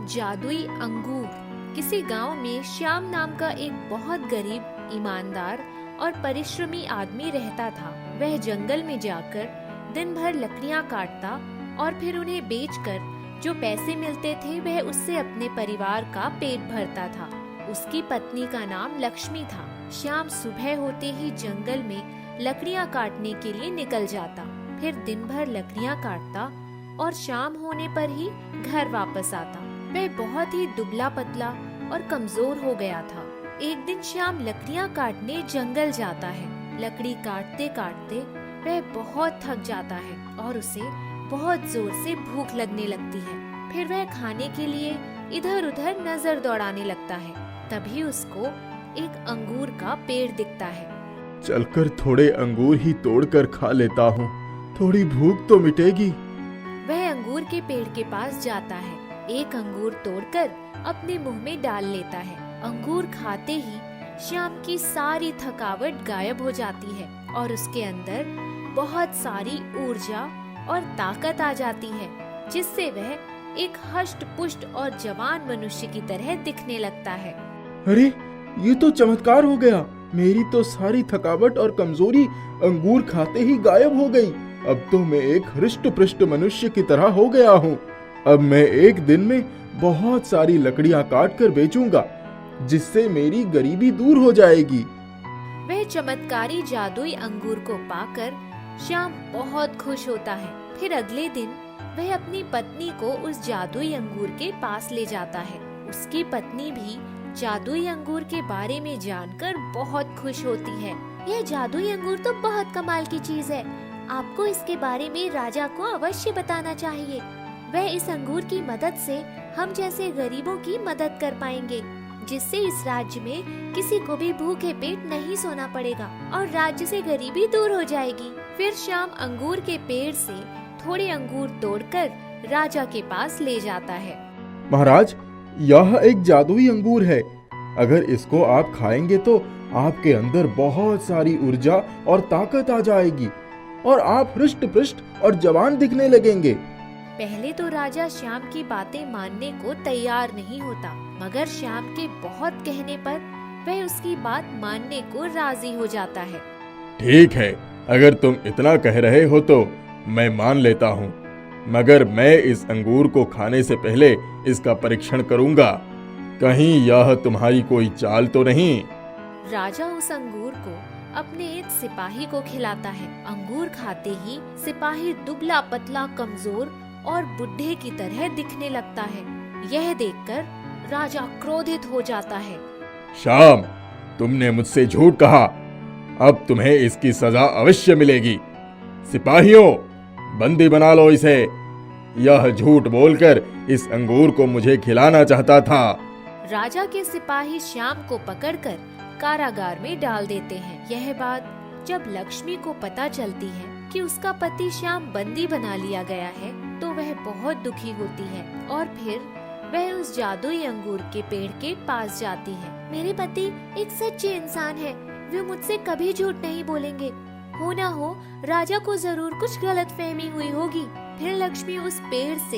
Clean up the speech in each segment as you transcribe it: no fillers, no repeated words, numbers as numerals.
जादुई अंगूर। किसी गांव में श्याम नाम का एक बहुत गरीब, ईमानदार और परिश्रमी आदमी रहता था। वह जंगल में जाकर दिन भर लकड़ियां काटता और फिर उन्हें बेचकर जो पैसे मिलते थे वह उससे अपने परिवार का पेट भरता था। उसकी पत्नी का नाम लक्ष्मी था। श्याम सुबह होते ही जंगल में लकड़ियां काटने के लिए निकल जाता, फिर दिन भर लकड़ियां काटता और शाम होने पर ही घर वापस आता। वह बहुत ही दुबला पतला और कमजोर हो गया था। एक दिन श्याम लकड़ियां काटने जंगल जाता है। लकड़ी काटते काटते वह बहुत थक जाता है और उसे बहुत जोर से भूख लगने लगती है। फिर वह खाने के लिए इधर उधर नजर दौड़ाने लगता है। तभी उसको एक अंगूर का पेड़ दिखता है। चलकर थोड़े अंगूर ही तोड़कर खा लेता हूँ, थोड़ी भूख तो मिटेगी। वह अंगूर के पेड़ के पास जाता है, एक अंगूर तोड़कर अपने मुंह में डाल लेता है। अंगूर खाते ही श्याम की सारी थकावट गायब हो जाती है और उसके अंदर बहुत सारी ऊर्जा और ताकत आ जाती है, जिससे वह एक हष्ट पुष्ट और जवान मनुष्य की तरह दिखने लगता है। अरे ये तो चमत्कार हो गया। मेरी तो सारी थकावट और कमजोरी अंगूर खाते ही गायब हो गई। अब तो मैं एक हृष्ट पुष्ट मनुष्य की तरह हो गया हूँ। अब मैं एक दिन में बहुत सारी लकड़ियाँ काट कर बेचूंगा, जिससे मेरी गरीबी दूर हो जाएगी। वह चमत्कारी जादुई अंगूर को पाकर श्याम बहुत खुश होता है। फिर अगले दिन वह अपनी पत्नी को उस जादुई अंगूर के पास ले जाता है। उसकी पत्नी भी जादुई अंगूर के बारे में जानकर बहुत खुश होती है। यह जादुई अंगूर तो बहुत कमाल की चीज है। आपको इसके बारे में राजा को अवश्य बताना चाहिए। वह इस अंगूर की मदद से हम जैसे गरीबों की मदद कर पाएंगे, जिससे इस राज्य में किसी को भी भूखे पेट नहीं सोना पड़ेगा और राज्य से गरीबी दूर हो जाएगी। फिर श्याम अंगूर के पेड़ से थोड़े अंगूर तोड़कर राजा के पास ले जाता है। महाराज, यह एक जादुई अंगूर है। अगर इसको आप खाएंगे तो आपके अंदर बहुत सारी ऊर्जा और ताकत आ जाएगी और आप हृष्ट पुष्ट और जवान दिखने लगेंगे। पहले तो राजा श्याम की बातें मानने को तैयार नहीं होता, मगर श्याम के बहुत कहने पर वह उसकी बात मानने को राजी हो जाता है। ठीक है, अगर तुम इतना कह रहे हो तो मैं मान लेता हूँ, मगर मैं इस अंगूर को खाने से पहले इसका परीक्षण करूंगा। कहीं यह तुम्हारी कोई चाल तो नहीं? राजा उस अंगूर को अपने एक सिपाही को खिलाता है। अंगूर खाते ही सिपाही दुबला पतला, कमजोर और बुढ़े की तरह दिखने लगता है। यह देखकर राजा क्रोधित हो जाता है। श्याम, तुमने मुझसे झूठ कहा। अब तुम्हें इसकी सजा अवश्य मिलेगी। सिपाहियों, बंदी बना लो इसे। यह झूठ बोलकर इस अंगूर को मुझे खिलाना चाहता था। राजा के सिपाही श्याम को पकड़कर कारागार में डाल देते हैं। यह बात जब लक्ष्मी को पता चलती है कि उसका पति श्याम बंदी बना लिया गया है, तो वह बहुत दुखी होती है और फिर वह उस जादुई अंगूर के पेड़ के पास जाती है। मेरे पति एक सच्चे इंसान है, वे मुझसे कभी झूठ नहीं बोलेंगे। हो ना हो राजा को जरूर कुछ गलतफहमी हुई होगी। फिर लक्ष्मी उस पेड़ से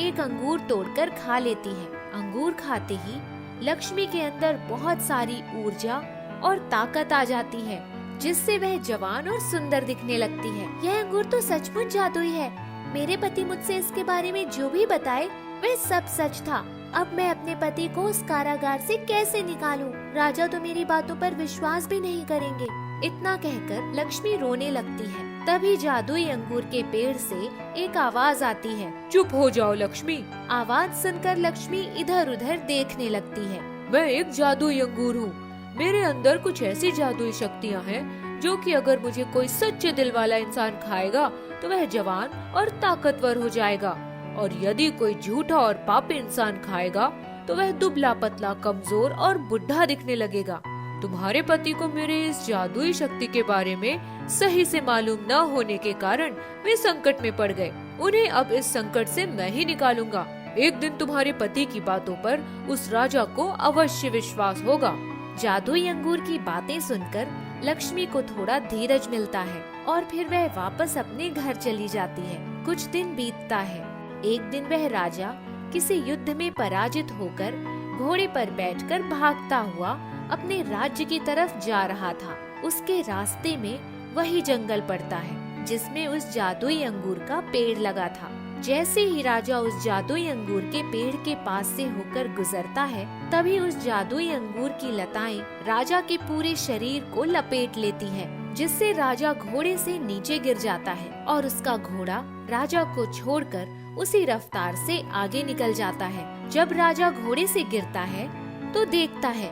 एक अंगूर तोड़कर खा लेती है। अंगूर खाते ही लक्ष्मी के अंदर बहुत सारी ऊर्जा और ताकत आ जाती है, जिससे वह जवान और सुंदर दिखने लगती है। यह अंगूर तो सचमुच जादुई है। मेरे पति मुझसे इसके बारे में जो भी बताए वह सब सच था। अब मैं अपने पति को उस कारागार से कैसे निकालूं? राजा तो मेरी बातों पर विश्वास भी नहीं करेंगे। इतना कहकर लक्ष्मी रोने लगती है। तभी जादुई अंगूर के पेड़ से एक आवाज आती है। चुप हो जाओ लक्ष्मी। आवाज सुनकर लक्ष्मी इधर उधर देखने लगती है। मैं एक जादुई अंगूर हूँ। मेरे अंदर कुछ ऐसी जादुई शक्तियाँ हैं जो कि अगर मुझे कोई सच्चे दिल वाला इंसान खाएगा तो वह जवान और ताकतवर हो जाएगा, और यदि कोई झूठा और पापी इंसान खाएगा तो वह दुबला पतला, कमजोर और बुढ़ा दिखने लगेगा। तुम्हारे पति को मेरे इस जादुई शक्ति के बारे में सही से मालूम न होने के कारण वे संकट में पड़ गए। उन्हें अब इस संकट से मैं ही निकालूंगा। एक दिन तुम्हारे पति की बातों पर उस राजा को अवश्य विश्वास होगा। जादुई अंगूर की बातें सुनकर लक्ष्मी को थोड़ा धीरज मिलता है और फिर वह वापस अपने घर चली जाती है। कुछ दिन बीतता है। एक दिन वह राजा किसी युद्ध में पराजित होकर घोड़े पर बैठकर भागता हुआ अपने राज्य की तरफ जा रहा था। उसके रास्ते में वही जंगल पड़ता है जिसमें उस जादुई अंगूर का पेड़ लगा था। जैसे ही राजा उस जादुई अंगूर के पेड़ के पास से होकर गुजरता है, तभी उस जादुई अंगूर की लताएं राजा के पूरे शरीर को लपेट लेती है, जिससे राजा घोड़े से नीचे गिर जाता है और उसका घोड़ा राजा को छोड़कर उसी रफ्तार से आगे निकल जाता है। जब राजा घोड़े से गिरता है तो देखता है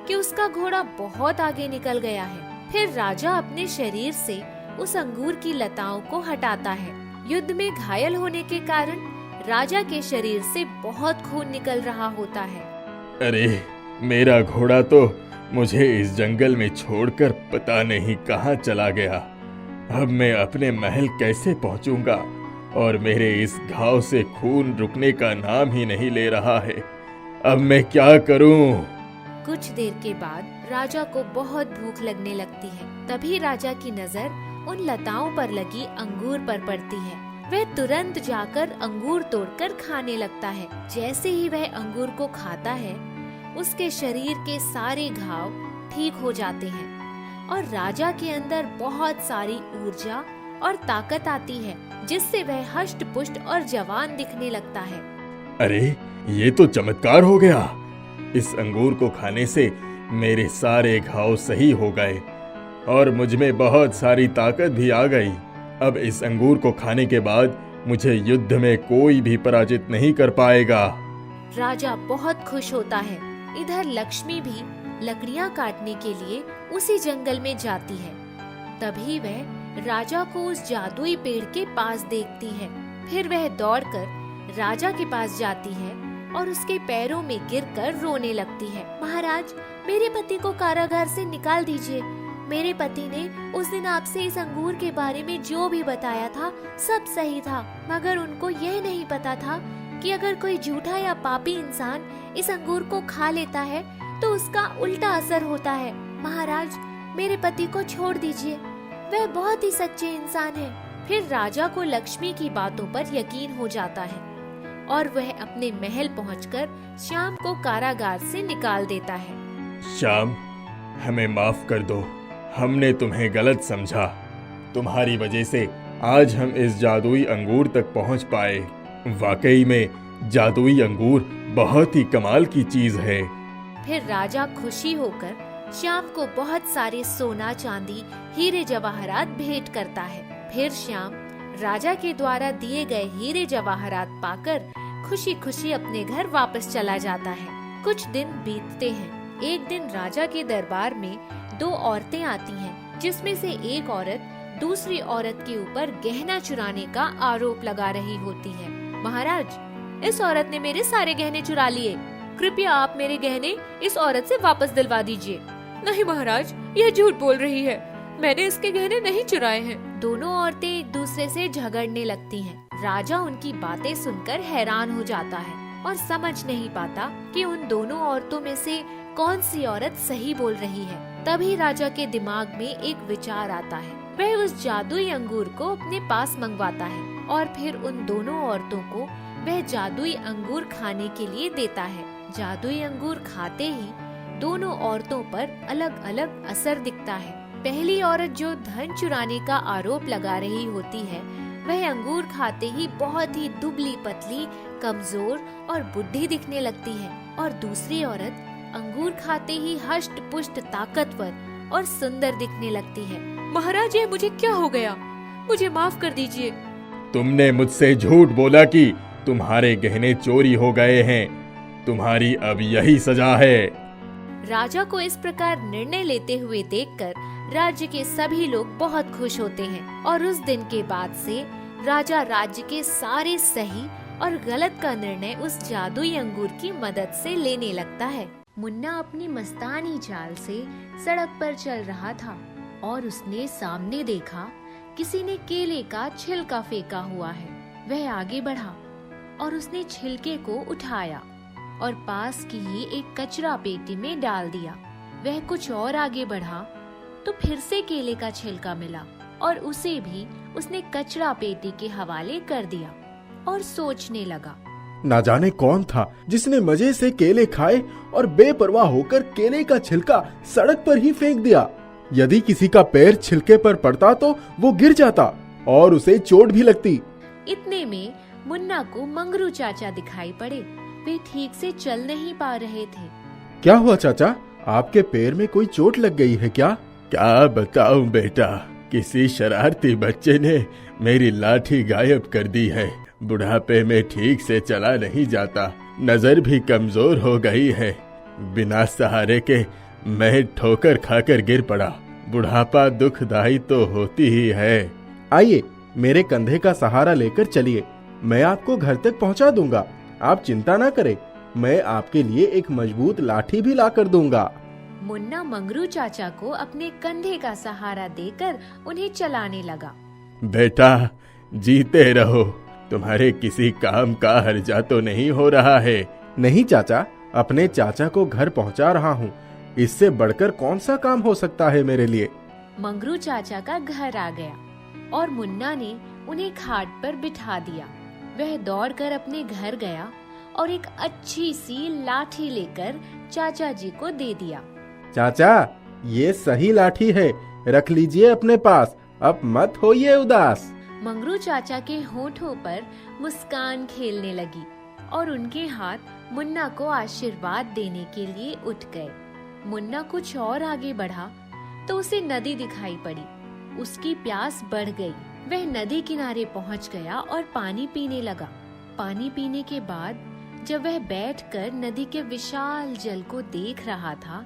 कि उसका घोड़ा बहुत आगे निकल गया है। फिर राजा अपने शरीर से उस अंगूर की लताओं को हटाता है। युद्ध में घायल होने के कारण राजा के शरीर से बहुत खून निकल रहा होता है। अरे, मेरा घोड़ा तो मुझे इस जंगल में छोड़कर पता नहीं कहाँ चला गया। अब मैं अपने महल कैसे पहुँचूंगा? और मेरे इस घाव से खून रुकने का नाम ही नहीं ले रहा है। अब मैं क्या करूं? कुछ देर के बाद राजा को बहुत भूख लगने लगती है। तभी राजा की नजर उन लताओं पर लगी अंगूर पर पड़ती है। वह तुरंत जाकर अंगूर तोड़कर खाने लगता है। जैसे ही वह अंगूर को खाता है, उसके शरीर के सारे घाव ठीक हो जाते हैं और राजा के अंदर बहुत सारी ऊर्जा और ताकत आती है, जिससे वह हष्ट पुष्ट और जवान दिखने लगता है। अरे, ये तो चमत्कार हो गया। इस अंगूर को खाने से मेरे सारे घाव सही हो गए और मुझ में बहुत सारी ताकत भी आ गई। अब इस अंगूर को खाने के बाद मुझे युद्ध में कोई भी पराजित नहीं कर पाएगा। राजा बहुत खुश होता है। इधर लक्ष्मी भी लकड़ियां काटने के लिए उसी जंगल में जाती है। तभी राजा को उस जादुई पेड़ के पास देखती है। फिर वह दौड़कर राजा के पास जाती है और उसके पैरों में गिरकर रोने लगती है। महाराज, मेरे पति को कारागार से निकाल दीजिए। मेरे पति ने उस दिन आपसे इस अंगूर के बारे में जो भी बताया था सब सही था, मगर उनको यह नहीं पता था कि अगर कोई झूठा या पापी इंसान इस अंगूर को खा लेता है तो उसका उल्टा असर होता है। महाराज, मेरे पति को छोड़ दीजिए, वह बहुत ही सच्चे इंसान है। फिर राजा को लक्ष्मी की बातों पर यकीन हो जाता है और वह अपने महल पहुंचकर श्याम को कारागार से निकाल देता है। श्याम, हमें माफ कर दो। हमने तुम्हें गलत समझा। तुम्हारी वजह से आज हम इस जादुई अंगूर तक पहुंच पाए। वाकई में जादुई अंगूर बहुत ही कमाल की चीज है। फिर राजा खुशी होकर श्याम को बहुत सारे सोना, चांदी, हीरे जवाहरात भेंट करता है। फिर श्याम राजा के द्वारा दिए गए हीरे जवाहरात पाकर खुशी खुशी अपने घर वापस चला जाता है। कुछ दिन बीतते हैं। एक दिन राजा के दरबार में दो औरतें आती हैं, जिसमें से एक औरत दूसरी औरत के ऊपर गहना चुराने का आरोप लगा रही होती है। महाराज, इस औरत ने मेरे सारे गहने चुरा लिए। कृपया आप मेरे गहने इस औरत से वापस दिलवा दीजिए। नहीं महाराज, यह झूठ बोल रही है। मैंने इसके गहने नहीं चुराए हैं। दोनों औरतें एक दूसरे से झगड़ने लगती हैं। राजा उनकी बातें सुनकर हैरान हो जाता है और समझ नहीं पाता कि उन दोनों औरतों में से कौन सी औरत सही बोल रही है। तभी राजा के दिमाग में एक विचार आता है। वह उस जादुई अंगूर को अपने पास मंगवाता है और फिर उन दोनों औरतों को वह जादुई अंगूर खाने के लिए देता है। जादुई अंगूर खाते ही दोनों औरतों पर अलग अलग असर दिखता है। पहली औरत जो धन चुराने का आरोप लगा रही होती है, वह अंगूर खाते ही बहुत ही दुबली पतली, कमजोर और बुढ़ी दिखने लगती है और दूसरी औरत अंगूर खाते ही हष्ट पुष्ट, ताकतवर और सुंदर दिखने लगती है। महाराज, ये मुझे क्या हो गया? मुझे माफ कर दीजिए। तुमने मुझसे झूठ बोला कि तुम्हारे गहने चोरी हो गए हैं। तुम्हारी अब यही सजा है। राजा को इस प्रकार निर्णय लेते हुए देखकर राज्य के सभी लोग बहुत खुश होते हैं और उस दिन के बाद से राजा राज्य के सारे सही और गलत का निर्णय उस जादुई अंगूर की मदद से लेने लगता है। मुन्ना अपनी मस्तानी चाल से सड़क पर चल रहा था और उसने सामने देखा किसी ने केले का छिलका फेंका हुआ है। वह आगे बढ़ा और उसने छिलके को उठाया और पास की ही एक कचरा पेटी में डाल दिया। वह कुछ और आगे बढ़ा तो फिर से केले का छिलका मिला और उसे भी उसने कचरा पेटी के हवाले कर दिया और सोचने लगा। ना जाने कौन था जिसने मजे से केले खाए और बेपरवाह होकर केले का छिलका सड़क पर ही फेंक दिया। यदि किसी का पैर छिलके पर पड़ता तो वो गिर जाता और उसे चोट भी लगती। इतने में मुन्ना को मंगरू चाचा दिखाई पड़े। वे ठीक से चल नहीं पा रहे थे। क्या हुआ चाचा, आपके पैर में कोई चोट लग गई है क्या? क्या बताऊं बेटा, किसी शरारती बच्चे ने मेरी लाठी गायब कर दी है। बुढ़ापे में ठीक से चला नहीं जाता, नजर भी कमजोर हो गई है। बिना सहारे के मैं ठोकर खाकर गिर पड़ा। बुढ़ापा दुखदाई तो होती ही है। आइए, मेरे कंधे का सहारा लेकर चलिए, मैं आपको घर तक पहुंचा दूंगा। आप चिंता ना करें, मैं आपके लिए एक मजबूत लाठी भी ला कर दूंगा। मुन्ना मंगरू चाचा को अपने कंधे का सहारा देकर उन्हें चलाने लगा। बेटा जीते रहो, तुम्हारे किसी काम का हर्जा तो नहीं हो रहा है। नहीं चाचा, अपने चाचा को घर पहुंचा रहा हूँ, इससे बढ़कर कौन सा काम हो सकता है मेरे लिए। मंगरू चाचा का घर आ गया और मुन्ना ने उन्हें खाट पर बिठा दिया। वह दौड़कर अपने घर गया और एक अच्छी सी लाठी लेकर चाचा जी को दे दिया। चाचा, ये सही लाठी है, रख लीजिए अपने पास, अब मत होइए उदास। मंगरू चाचा के होठों पर मुस्कान खेलने लगी और उनके हाथ मुन्ना को आशीर्वाद देने के लिए उठ गए। मुन्ना कुछ और आगे बढ़ा तो उसे नदी दिखाई पड़ी। उसकी प्यास बढ़ गई। वह नदी किनारे पहुंच गया और पानी पीने लगा। पानी पीने के बाद जब वह बैठकर नदी के विशाल जल को देख रहा था,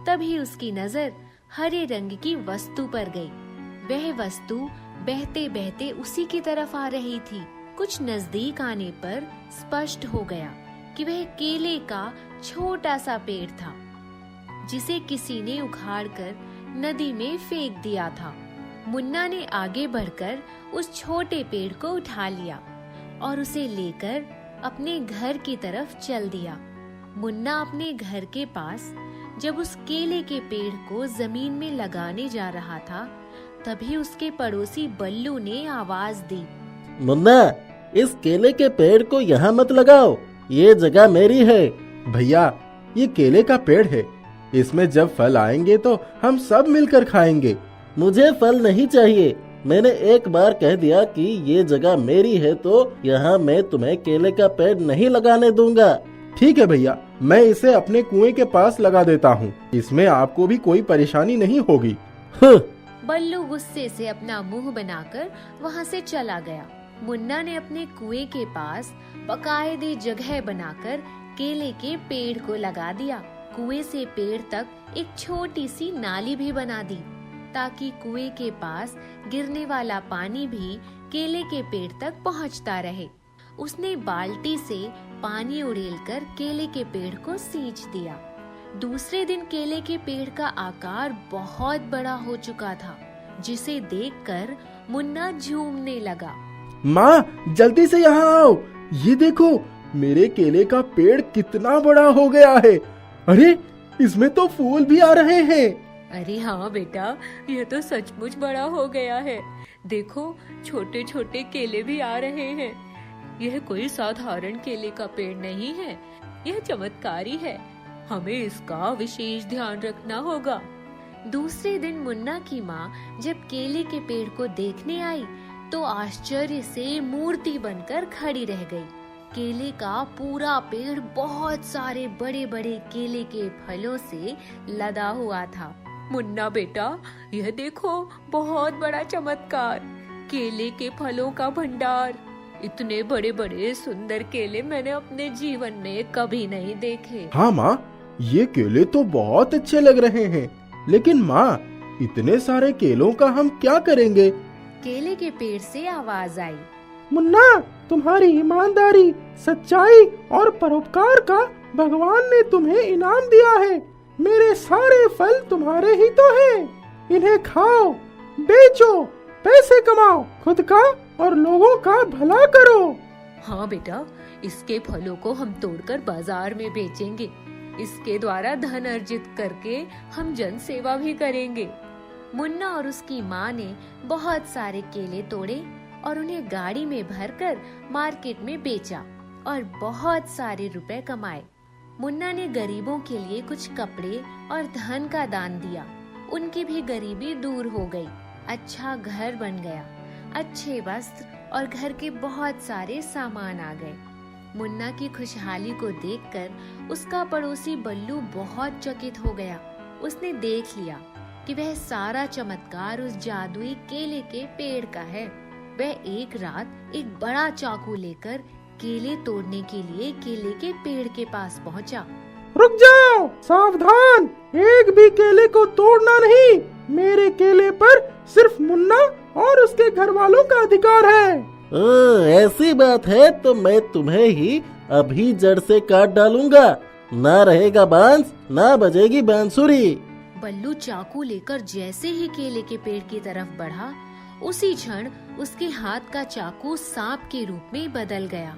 तभी उसकी नजर हरे रंग की वस्तु पर गई। वह वस्तु बहते बहते उसी की तरफ आ रही थी। कुछ नजदीक आने पर स्पष्ट हो गया कि वह केले का छोटा सा पेड़ था, जिसे किसी ने उखाड़कर नदी में फेंक दिया था। मुन्ना ने आगे बढ़कर उस छोटे पेड़ को उठा लिया और उसे लेकर अपने घर की तरफ चल दिया। मुन्ना अपने घर के पास जब उस केले के पेड़ को जमीन में लगाने जा रहा था, तभी उसके पड़ोसी बल्लू ने आवाज दी। मुन्ना, इस केले के पेड़ को यहाँ मत लगाओ, ये जगह मेरी है। भैया, ये केले का पेड़ है, इसमें जब फल आएंगे तो हम सब मिलकर खाएंगे। मुझे फल नहीं चाहिए। मैंने एक बार कह दिया कि ये जगह मेरी है तो यहाँ मैं तुम्हें केले का पेड़ नहीं लगाने दूंगा। ठीक है भैया, मैं इसे अपने कुएं के पास लगा देता हूँ, इसमें आपको भी कोई परेशानी नहीं होगी। बल्लू गुस्से से अपना मुंह बनाकर वहाँ से चला गया। मुन्ना ने अपने कुएं के पास बाकायदे जगह बनाकर केले के पेड़ को लगा दिया। कुएं से पेड़ तक एक छोटी सी नाली भी बना दी, ताकि कुएं के पास गिरने वाला पानी भी केले के पेड़ तक पहुंचता रहे। उसने बाल्टी से पानी उड़ेलकर केले के पेड़ को सींच दिया। दूसरे दिन केले के पेड़ का आकार बहुत बड़ा हो चुका था, जिसे देखकर मुन्ना झूमने लगा। माँ, जल्दी से यहाँ आओ, ये देखो मेरे केले का पेड़ कितना बड़ा हो गया है। अरे, इसमें तो फूल भी आ रहे हैं। अरे हाँ बेटा, यह तो सचमुच बड़ा हो गया है। देखो, छोटे छोटे केले भी आ रहे हैं। यह कोई साधारण केले का पेड़ नहीं है, यह चमत्कारी है। हमें इसका विशेष ध्यान रखना होगा। दूसरे दिन मुन्ना की माँ जब केले के पेड़ को देखने आई तो आश्चर्य से मूर्ति बनकर खड़ी रह गई। केले का पूरा पेड़ बहुत सारे बड़े बड़े केले के फलों से लदा हुआ था। मुन्ना बेटा, यह देखो बहुत बड़ा चमत्कार, केले के फलों का भंडार। इतने बड़े बड़े सुंदर केले मैंने अपने जीवन में कभी नहीं देखे। हाँ माँ, ये केले तो बहुत अच्छे लग रहे हैं, लेकिन माँ, इतने सारे केलों का हम क्या करेंगे? केले के पेड़ से आवाज आई। मुन्ना, तुम्हारी ईमानदारी, सच्चाई और परोपकार का भगवान ने तुम्हें इनाम दिया है। मेरे सारे फल तुम्हारे ही तो हैं। इन्हें खाओ, बेचो, पैसे कमाओ, खुद का और लोगों का भला करो। हाँ बेटा, इसके फलों को हम तोड़कर बाजार में बेचेंगे। इसके द्वारा धन अर्जित करके हम जन सेवा भी करेंगे। मुन्ना और उसकी माँ ने बहुत सारे केले तोड़े और उन्हें गाड़ी में भरकर मार्केट में बेचा और बहुत सारे रुपए कमाए। मुन्ना ने गरीबों के लिए कुछ कपड़े और धन का दान दिया। उनकी भी गरीबी दूर हो गई। अच्छा घर बन गया। अच्छे वस्त्र और घर के बहुत सारे सामान आ गए। मुन्ना की खुशहाली को देखकर उसका पड़ोसी बल्लू बहुत चकित हो गया। उसने देख लिया कि वह सारा चमत्कार उस जादुई केले के पेड़ का है। वह एक रात एक बड़ा चाकू लेकर केले तोड़ने के लिए केले के पेड़ के पास पहुंचा। रुक जाओ, सावधान, एक भी केले को तोड़ना नहीं। मेरे केले पर सिर्फ मुन्ना और उसके घर वालों का अधिकार है। ऐसी बात है तो मैं तुम्हें ही अभी जड़ से काट डालूंगा। ना रहेगा बांस, ना बजेगी बांसुरी। बल्लू चाकू लेकर जैसे ही केले के पेड़ की तरफ बढ़ा, उसी क्षण उसके हाथ का चाकू सांप के रूप में बदल गया।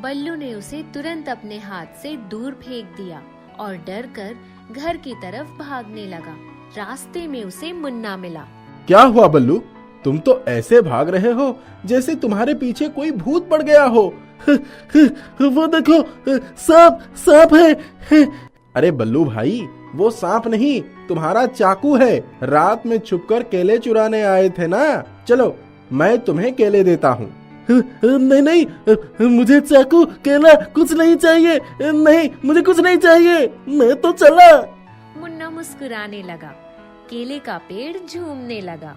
बल्लू ने उसे तुरंत अपने हाथ से दूर फेंक दिया और डरकर घर की तरफ भागने लगा। रास्ते में उसे मुन्ना मिला। क्या हुआ बल्लू? तुम तो ऐसे भाग रहे हो जैसे तुम्हारे पीछे कोई भूत पड़ गया हो। वो देखो, सांप है। अरे बल्लू भाई, वो सांप नहीं, तुम्हारा चाकू है। रात में छुपकर केले चुराने आए थे ना। चलो, मैं तुम्हें केले देता हूँ। नहीं, मुझे चाकू केला कुछ नहीं चाहिए। नहीं, मुझे कुछ नहीं चाहिए। मैं तो चला। मुन्ना मुस्कुराने लगा। केले का पेड़ झूमने लगा।